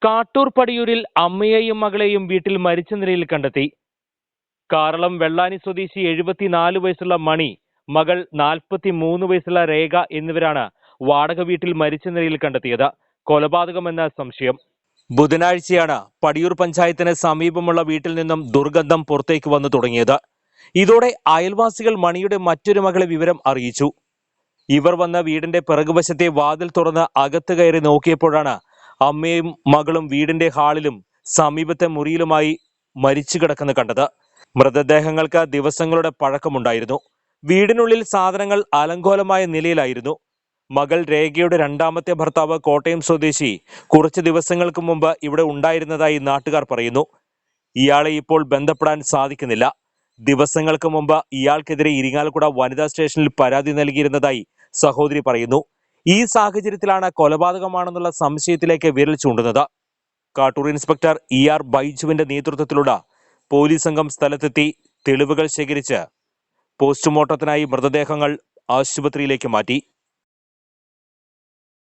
കാട്ടൂർ പടിയൂരിൽ അമ്മയെയും മകളെയും വീട്ടിൽ മരിച്ച നിലയിൽ കണ്ടെത്തി. കാറളം വെള്ളാനി സ്വദേശി 74 വയസ്സുള്ള മണി, മകൾ 43 വയസ്സുള്ള രേഖ എന്നിവരാണ് വാടക വീട്ടിൽ മരിച്ച നിലയിൽ കണ്ടെത്തിയത്. കൊലപാതകമെന്ന സംശയം. ബുധനാഴ്ചയാണ് പടിയൂർ പഞ്ചായത്തിന് സമീപമുള്ള വീട്ടിൽ നിന്നും ദുർഗന്ധം പുറത്തേക്ക് വന്നു തുടങ്ങിയത്. ഇതോടെ അയൽവാസികൾ മണിയുടെ മറ്റൊരു മകളെ വിവരം അറിയിച്ചു. ഇവർ വന്ന വീടിന്റെ പിറകുവശത്തെ വാതിൽ തുറന്ന് അകത്ത് കയറി നോക്കിയപ്പോഴാണ് അമ്മയും മകളും വീടിന്റെ ഹാളിലും സമീപത്തെ മുറിയിലുമായി മരിച്ചു കിടക്കുന്ന കണ്ടത്. മൃതദേഹങ്ങൾക്ക് ദിവസങ്ങളുടെ പഴക്കമുണ്ടായിരുന്നു. വീടിനുള്ളിൽ സാധനങ്ങൾ അലങ്കോലമായ നിലയിലായിരുന്നു. മകൾ രേഖയുടെ രണ്ടാമത്തെ ഭർത്താവ് കോട്ടയം സ്വദേശി കുറച്ച് ദിവസങ്ങൾക്ക് മുമ്പ് ഇവിടെ ഉണ്ടായിരുന്നതായി നാട്ടുകാർ പറയുന്നു. ഇയാളെ ഇപ്പോൾ ബന്ധപ്പെടാൻ സാധിക്കുന്നില്ല. ദിവസങ്ങൾക്ക് മുമ്പ് ഇയാൾക്കെതിരെ ഇരിങ്ങാലക്കുട വനിതാ സ്റ്റേഷനിൽ പരാതി നൽകിയിരുന്നതായി സഹോദരി പറയുന്നു. ഈ സാഹചര്യത്തിലാണ് കൊലപാതകമാണെന്നുള്ള സംശയത്തിലേക്ക് വിരൽ ചൂണ്ടുന്നത്. കാട്ടൂർ ഇൻസ്പെക്ടർ ER ബൈജുവിന്റെ നേതൃത്വത്തിലുള്ള പോലീസ് സംഘം സ്ഥലത്തെത്തി തെളിവുകൾ ശേഖരിച്ച് പോസ്റ്റ്മോർട്ടത്തിനായി മൃതദേഹങ്ങൾ ആശുപത്രിയിലേക്ക് മാറ്റി.